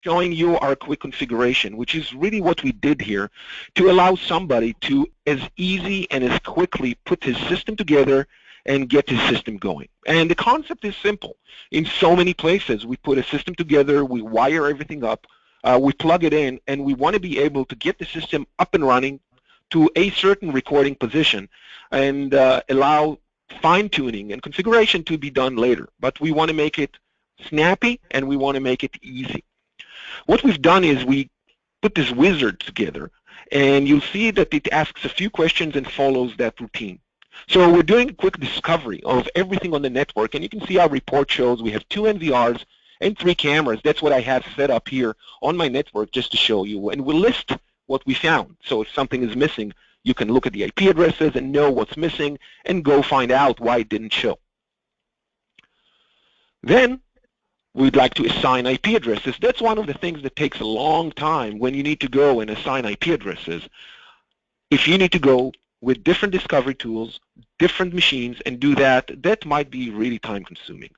showing you our quick configuration, which is really what we did here to allow somebody to as easy and as quickly put his system together and get his system going. And the concept is simple. In so many places, we put a system together, we wire everything up, we plug it in, and we want to be able to get the system up and running to a certain recording position and allow fine-tuning and configuration to be done later. But we want to make it snappy and we want to make it easy. What we've done is we put this wizard together, and you'll see that it asks a few questions and follows that routine. So we're doing a quick discovery of everything on the network, and you can see our report shows we have 2 NVRs and 3 cameras. That's what I have set up here on my network just to show you, and we'll list what we found. So if something is missing, you can look at the IP addresses and know what's missing and go find out why it didn't show. Then we'd like to assign IP addresses. That's one of the things that takes a long time when you need to go and assign IP addresses. If you need to go with different discovery tools, different machines, and do that, that might be really time-consuming.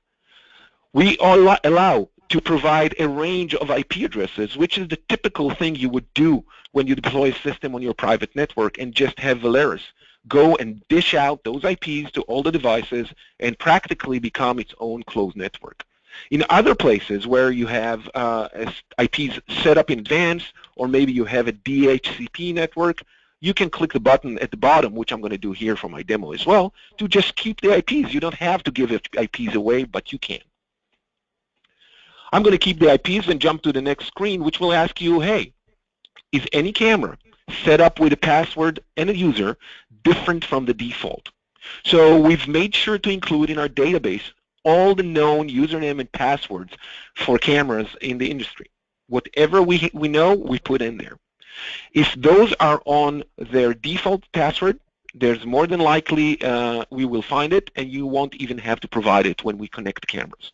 We allow to provide a range of IP addresses, which is the typical thing you would do when you deploy a system on your private network and just have Valerus go and dish out those IPs to all the devices and practically become its own closed network. In other places where you have IPs set up in advance, or maybe you have a DHCP network, you can click the button at the bottom, which I'm going to do here for my demo as well, to just keep the IPs. You don't have to give IPs away, but you can. I'm going to keep the IPs and jump to the next screen, which will ask you, hey, is any camera set up with a password and a user different from the default? So we've made sure to include in our database all the known username and passwords for cameras in the industry. Whatever we know, we put in there. If those are on their default password, there's more than likely we will find it, and you won't even have to provide it when we connect cameras.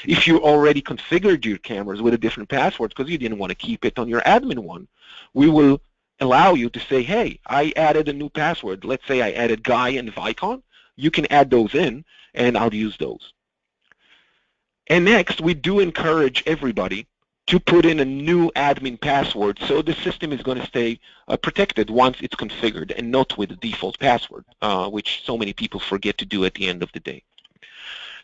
If you already configured your cameras with a different password because you didn't want to keep it on your admin one, we will allow you to say, hey, I added a new password. Let's say I added Guy and Vicon. You can add those in, and I'll use those. And next, we do encourage everybody to put in a new admin password so the system is going to stay protected once it's configured and not with the default password, which so many people forget to do at the end of the day.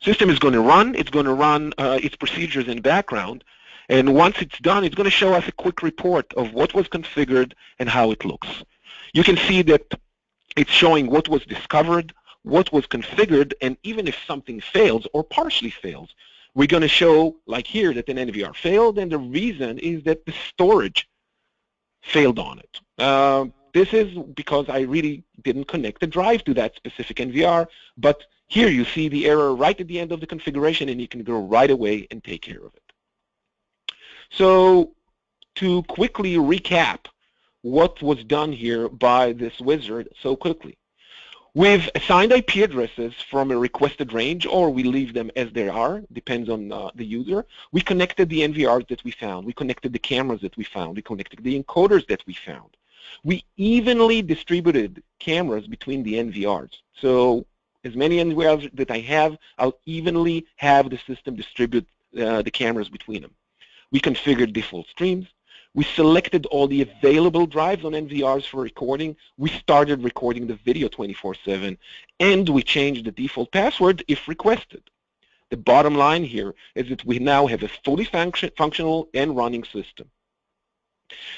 System is going to run. It's going to run its procedures in the background, and once it's done, it's going to show us a quick report of what was configured and how it looks. You can see that it's showing what was discovered, what was configured, and even if something fails or partially fails, we're going to show, like here, that an NVR failed, and the reason is that the storage failed on it. This is because I really didn't connect the drive to that specific NVR, but here you see the error right at the end of the configuration, and you can go right away and take care of it. So to quickly recap what was done here by this wizard so quickly, we've assigned IP addresses from a requested range, or we leave them as they are, depends on the user. We connected the NVRs that we found. We connected the cameras that we found. We connected the encoders that we found. We evenly distributed cameras between the NVRs. So as many NVRs that I have, I'll evenly have the system distribute the cameras between them. We configured default streams. We selected all the available drives on NVRs for recording. We started recording the video 24/7, and we changed the default password if requested. The bottom line here is that we now have a fully functional and running system.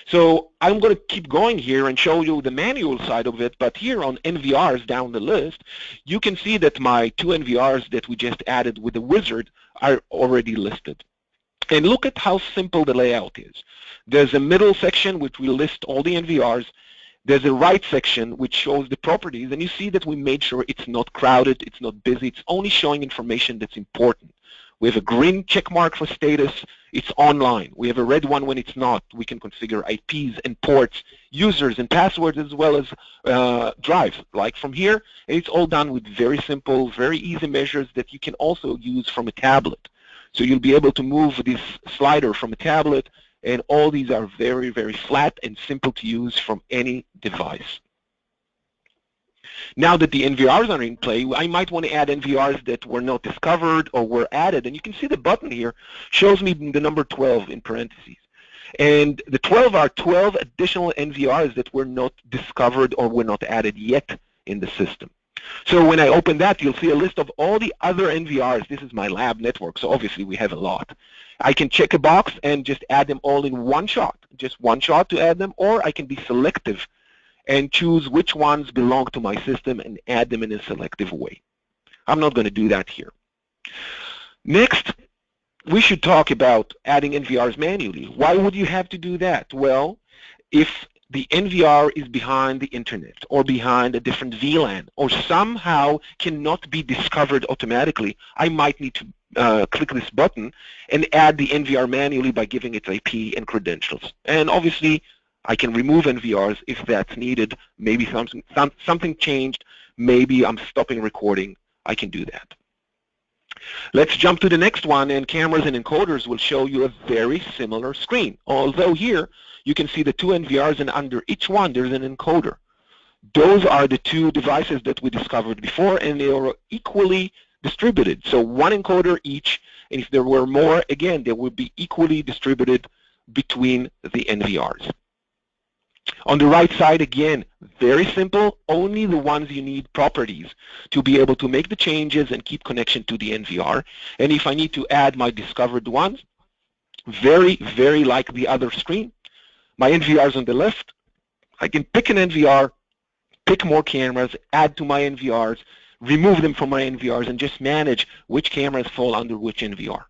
So I'm going to keep going here and show you the manual side of it, but here on NVRs down the list, you can see that my 2 NVRs that we just added with the wizard are already listed. And look at how simple the layout is. There's a middle section which will list all the NVRs. There's a right section which shows the properties, and you see that we made sure it's not crowded, it's not busy, it's only showing information that's important. We have a green check mark for status, it's online. We have a red one when it's not. We can configure IPs and ports, users and passwords, as well as drives, like from here. And it's all done with very simple, very easy measures that you can also use from a tablet. So you'll be able to move this slider from a tablet, and all these are very, very flat and simple to use from any device. Now that the NVRs are in play, I might want to add NVRs that were not discovered or were added, and you can see the button here shows me the number 12 in parentheses. And the 12 are 12 additional NVRs that were not discovered or were not added yet in the system. So when I open that, you'll see a list of all the other NVRs. This is my lab network, so obviously we have a lot. I can check a box and just add them all in one shot, just one shot to add them, or I can be selective and choose which ones belong to my system and add them in a selective way. I'm not going to do that here. Next, we should talk about adding NVRs manually. Why would you have to do that? Well, if the NVR is behind the internet or behind a different VLAN or somehow cannot be discovered automatically, I might need to click this button and add the NVR manually by giving it IP and credentials. And obviously, I can remove NVRs if that's needed. Maybe something changed. Maybe I'm stopping recording. I can do that. Let's jump to the next one, and cameras and encoders will show you a very similar screen. Although here, you can see the two NVRs, and under each one, there's an encoder. Those are the two devices that we discovered before, and they are equally distributed. So one encoder each, and if there were more, again, they would be equally distributed between the NVRs. On the right side, again, very simple, only the ones you need properties to be able to make the changes and keep connection to the NVR. And if I need to add my discovered ones, very, very like the other screen, my NVRs on the left, I can pick an NVR, pick more cameras, add to my NVRs, remove them from my NVRs, and just manage which cameras fall under which NVR.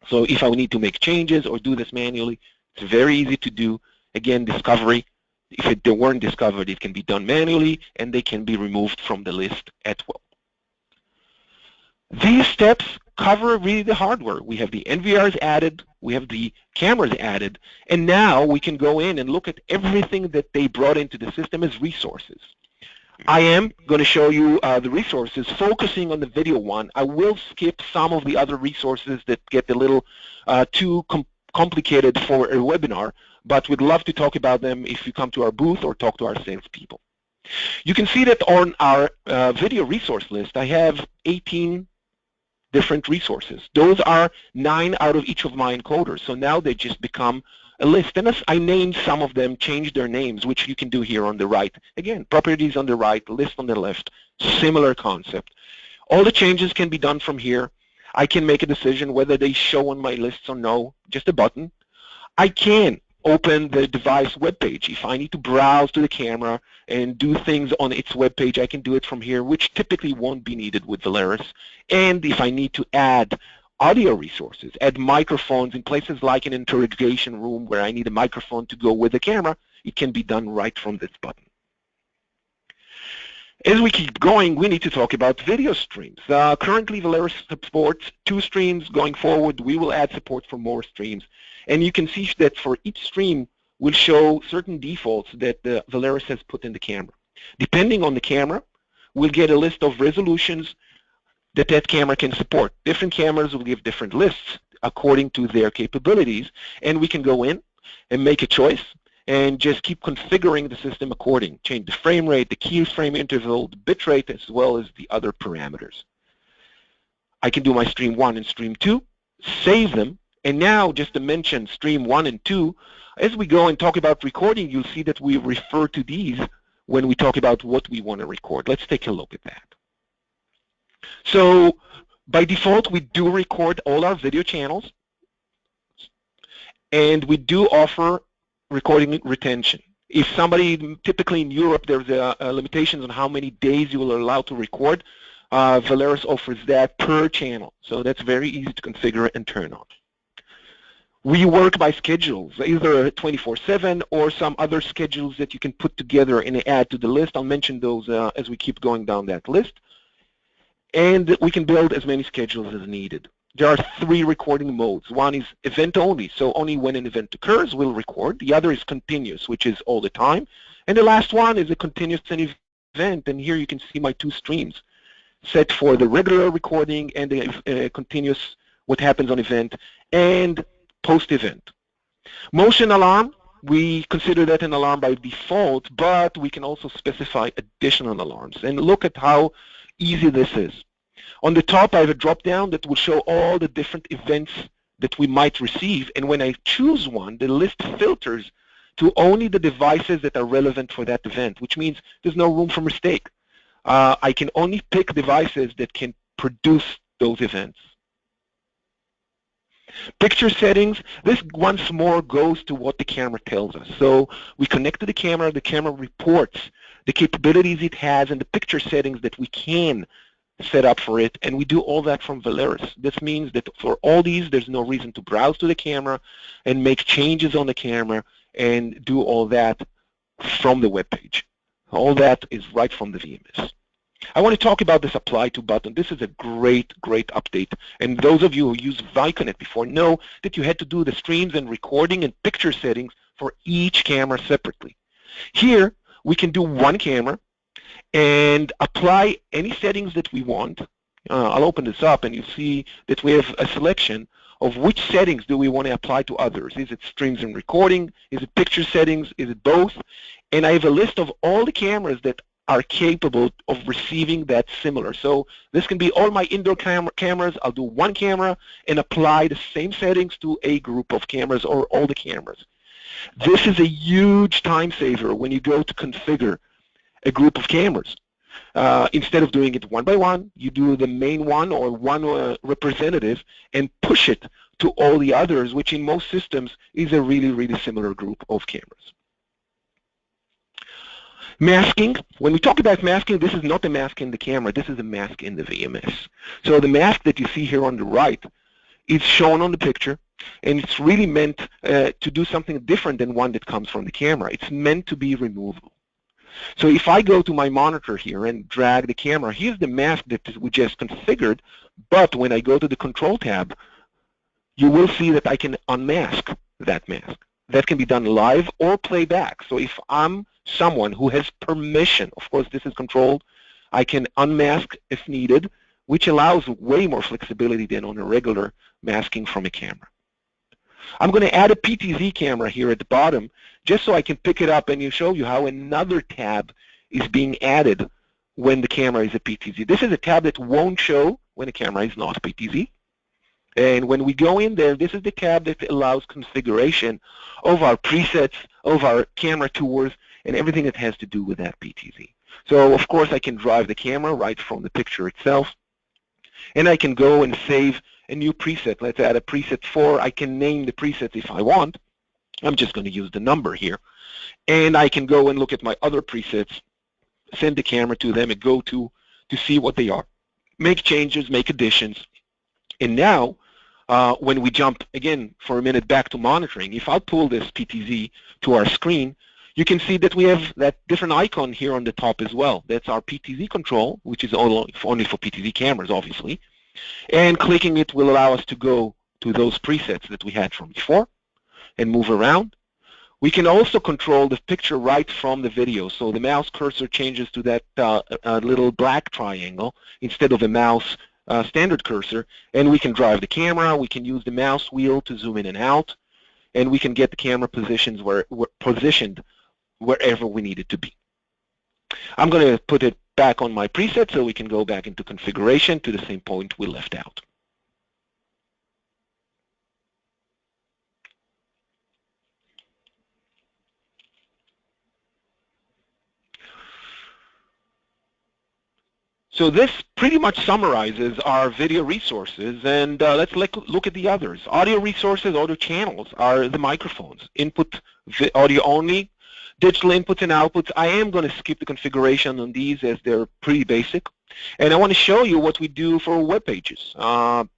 So if I need to make changes or do this manually, it's very easy to do. Again, discovery. If they weren't discovered, it can be done manually, and they can be removed from the list as well. These steps cover really the hardware. We have the NVRs added, we have the cameras added, and now we can go in and look at everything that they brought into the system as resources. I am going to show you the resources, focusing on the video one. I will skip some of the other resources that get a little too complicated for a webinar, but we'd love to talk about them if you come to our booth or talk to our salespeople. You can see that on our video resource list, I have 18 different resources. Those are 9 out of each of my encoders, so now they just become a list. And I named some of them, changed their names, which you can do here on the right. Again, properties on the right, list on the left, similar concept. All the changes can be done from here. I can make a decision whether they show on my lists or no, just a button. I can open the device web page. If I need to browse to the camera and do things on its web page, I can do it from here, which typically won't be needed with Valerus. And if I need to add audio resources, add microphones in places like an interrogation room where I need a microphone to go with the camera, it can be done right from this button. As we keep going, we need to talk about video streams. Currently, Valerus supports 2 streams. Going forward, we will add support for more streams. And you can see that for each stream, we'll show certain defaults that Valerus has put in the camera. Depending on the camera, we'll get a list of resolutions that that camera can support. Different cameras will give different lists according to their capabilities, and we can go in and make a choice and just keep configuring the system according. Change the frame rate, the keyframe interval, the bit rate, as well as the other parameters. I can do my stream 1 and stream 2, save them, and now just to mention stream 1 and 2, as we go and talk about recording, you'll see that we refer to these when we talk about what we want to record. Let's take a look at that. So by default, we do record all our video channels, and we do offer recording retention. If somebody, typically in Europe, there's limitations on how many days you will allow to record. Valerus offers that per channel, so that's very easy to configure and turn on. We work by schedules, either 24/7 or some other schedules that you can put together and add to the list. I'll mention those as we keep going down that list. And we can build as many schedules as needed. There are 3 recording modes. One is event only, so only when an event occurs we'll record. The other is continuous, which is all the time. And the last one is a continuous event, and here you can see my 2 streams set for the regular recording and the continuous, what happens on event, and post-event. Motion alarm, we consider that an alarm by default, but we can also specify additional alarms. And look at how easy this is. On the top, I have a drop-down that will show all the different events that we might receive, and when I choose one, the list filters to only the devices that are relevant for that event, which means there's no room for mistake. I can only pick devices that can produce those events. Picture settings, this once more goes to what the camera tells us. So we connect to the camera reports the capabilities it has and the picture settings that we can set up for it, and we do all that from Valerus. This means that for all these, there's no reason to browse to the camera and make changes on the camera and do all that from the web page. All that is right from the VMS. I want to talk about this apply to button. This is a great, great update. And those of you who used Vicon before know that you had to do the streams and recording and picture settings for each camera separately. Here, we can do one camera and apply any settings that we want. I'll open this up and you see that we have a selection of which settings do we want to apply to others. Is it streams and recording? Is it picture settings? Is it both? And I have a list of all the cameras that are capable of receiving that similar. So this can be all my indoor cameras. I'll do one camera and apply the same settings to a group of cameras or all the cameras. This is a huge time saver when you go to configure a group of cameras. Instead of doing it one by one, you do the main one or one representative and push it to all the others, which in most systems is a really, really similar group of cameras. Masking. When we talk about masking, this is not a mask in the camera, this is a mask in the VMS. So the mask that you see here on the right is shown on the picture, and it's really meant to do something different than one that comes from the camera. It's meant to be removable. So if I go to my monitor here and drag the camera, here's the mask that we just configured, but when I go to the Control tab, you will see that I can unmask that mask. That can be done live or playback. So if I'm someone who has permission, of course this is controlled, I can unmask if needed, which allows way more flexibility than on a regular masking from a camera. I'm going to add a PTZ camera here at the bottom just so I can pick it up and show you how another tab is being added when the camera is a PTZ. This is a tab that won't show when the camera is not PTZ. And when we go in there, this is the tab that allows configuration of our presets, of our camera tours, and everything that has to do with that PTZ. So of course I can drive the camera right from the picture itself, and I can go and save a new preset. Let's add a preset 4. I can name the presets if I want. I'm just going to use the number here. And I can go and look at my other presets, send the camera to them, and go to see what they are. Make changes, make additions. And now, when we jump, again, for a minute back to monitoring, if I pull this PTZ to our screen, you can see that we have that different icon here on the top as well. That's our PTZ control, which is only for PTZ cameras, obviously. And clicking it will allow us to go to those presets that we had from before and move around. We can also control the picture right from the video. So the mouse cursor changes to that little black triangle instead of a mouse standard cursor, and we can drive the camera. We can use the mouse wheel to zoom in and out, and we can get the camera positioned wherever we need it to be. I'm going to put it back on my preset so we can go back into configuration to the same point we left out. So this pretty much summarizes our video resources, and let's look at the others. Audio resources, audio channels are the microphones. Input audio only, digital inputs and outputs. I am going to skip the configuration on these as they're pretty basic. And I want to show you what we do for web pages. Do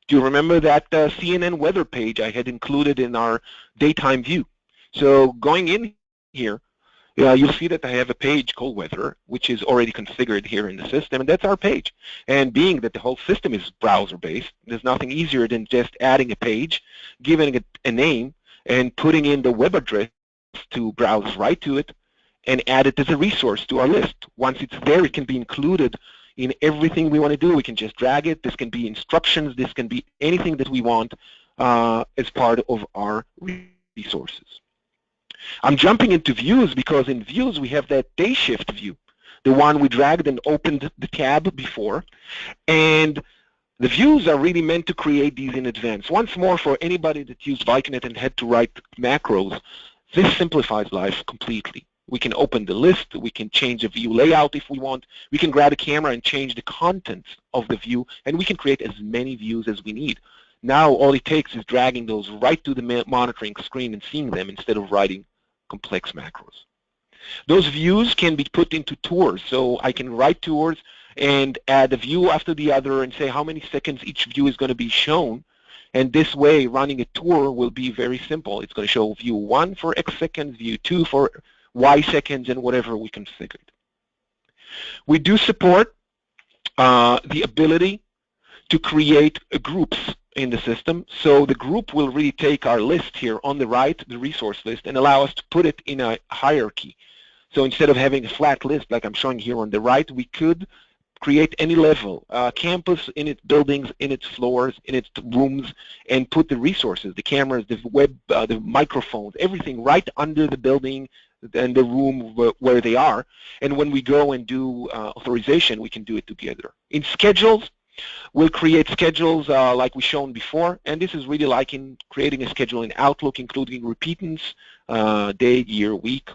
you remember that CNN weather page I had included in our daytime view? So going in here, you'll see that I have a page called Weather, which is already configured here in the system, and that's our page. And being that the whole system is browser-based, there's nothing easier than just adding a page, giving it a name, and putting in the web address to browse right to it, and add it as a resource to our list. Once it's there, it can be included in everything we want to do. We can just drag it. This can be instructions. This can be anything that we want as part of our resources. I'm jumping into views because in views we have that day shift view, the one we dragged and opened the tab before. And The views are really meant to create these in advance. Once more, for anybody that used Viconet and had to write macros, this simplifies life completely. We can open the list, we can change the view layout if we want, we can grab a camera and change the contents of the view, and we can create as many views as we need. Now all it takes is dragging those right to the monitoring screen and seeing them instead of writing complex macros. Those views can be put into tours, so I can write tours and add a view after the other and say how many seconds each view is going to be shown. And this way, running a tour will be very simple. It's going to show view 1 for X seconds, view 2 for Y seconds, and whatever we configured. We do support the ability to create groups in the system. So the group will really take our list here on the right, the resource list, and allow us to put it in a hierarchy. So instead of having a flat list like I'm showing here on the right, we could create any level, campus in its buildings, in its floors, in its rooms, and put the resources, the cameras, the web, the microphones, everything right under the building and the room where they are. And when we go and do authorization, we can do it together. In schedules, we'll create schedules like we've shown before, and this is really like in creating a schedule in Outlook, including repeatance, day, year, week.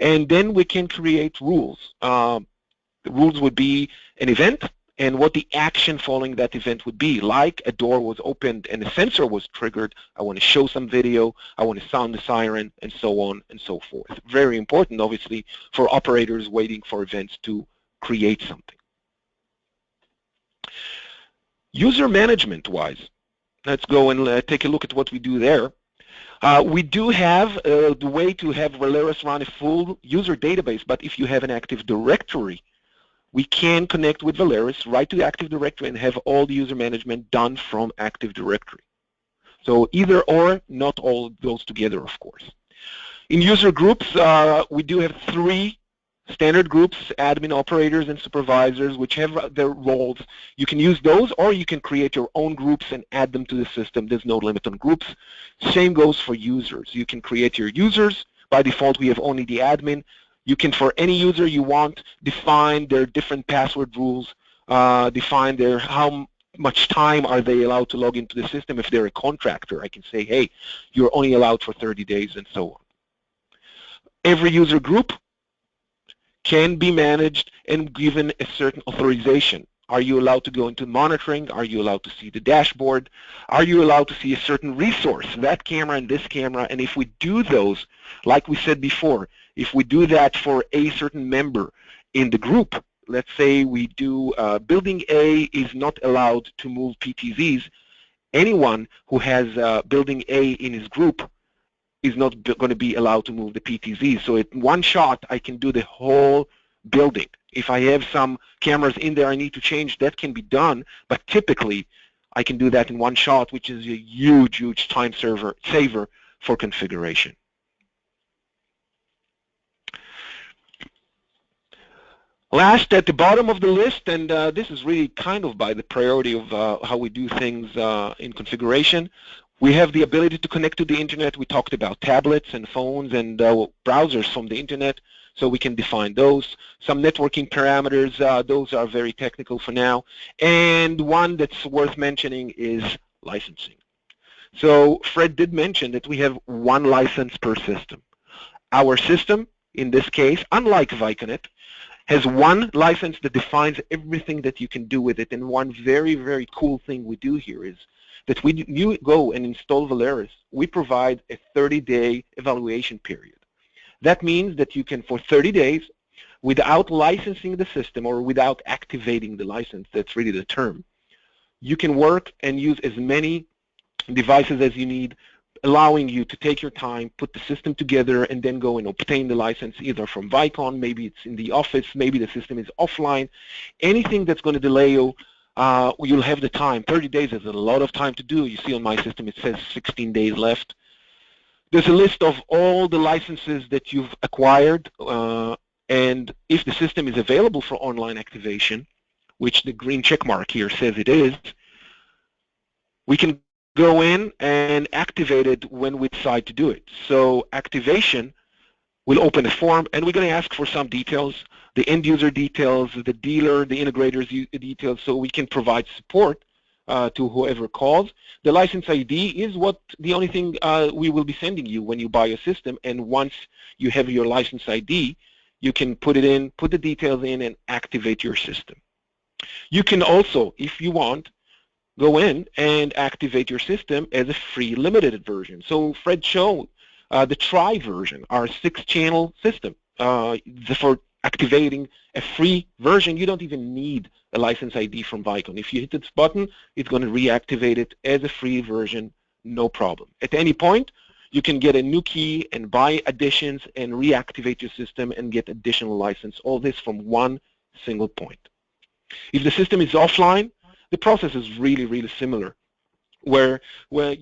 And then we can create rules. The rules would be an event and what the action following that event would be. Like a door was opened and a sensor was triggered, I want to show some video, I want to sound the siren, and so on and so forth. Very important, obviously, for operators waiting for events to create something. User management-wise, let's go and take a look at what we do there. We do have the way to have Valerus run a full user database, but if you have an Active Directory, we can connect with Valerus right to the Active Directory and have all the user management done from Active Directory. So either or, not all those together, of course. In user groups, we do have 3 standard groups, admin, operators, and supervisors, which have their roles. You can use those, or you can create your own groups and add them to the system. There's no limit on groups. Same goes for users. You can create your users. By default, we have only the admin. You can, for any user you want, define their different password rules, define their how much time are they allowed to log into the system. If they're a contractor, I can say, hey, you're only allowed for 30 days, and so on. Every user group can be managed and given a certain authorization. Are you allowed to go into monitoring? Are you allowed to see the dashboard? Are you allowed to see a certain resource, that camera and this camera? And if we do those, like we said before, if we do that for a certain member in the group, let's say we do building A is not allowed to move PTZs, anyone who has building A in his group is not going to be allowed to move the PTZs. So in one shot, I can do the whole building. If I have some cameras in there I need to change, that can be done, but typically I can do that in one shot, which is a huge, huge time saver for configuration. Last, at the bottom of the list, and this is really kind of by the priority of how we do things in configuration, we have the ability to connect to the internet. We talked about tablets and phones and browsers from the internet, so we can define those. Some networking parameters, those are very technical for now. And one that's worth mentioning is licensing. So Fred did mention that we have 1 license per system. Our system, in this case, unlike Viconet, has 1 license that defines everything that you can do with it. And one very, very cool thing we do here is that when you go and install Valerus, we provide a 30-day evaluation period. That means that you can, for 30 days, without licensing the system or without activating the license, that's really the term, you can work and use as many devices as you need, allowing you to take your time, put the system together, and then go and obtain the license either from Vicon, maybe it's in the office, maybe the system is offline. Anything that's going to delay you, you'll have the time. 30 days is a lot of time to do. You see on my system it says 16 days left. There's a list of all the licenses that you've acquired, and if the system is available for online activation, which the green check mark here says it is, we can go in and activate it when we decide to do it. So activation will open a form, and we're going to ask for some details, the end user details, the dealer, the integrator's details, so we can provide support to whoever calls. The license ID is the only thing we will be sending you when you buy a system, and once you have your license ID, you can put it in, put the details in, and activate your system. You can also, if you want, go in and activate your system as a free limited version. So Fred showed the Try version, our 6-channel system. For activating a free version, you don't even need a license ID from Vicon. If you hit this button, it's going to reactivate it as a free version, no problem. At any point, you can get a new key and buy additions and reactivate your system and get additional license, all this from one single point. If the system is offline, the process is really, really similar, where you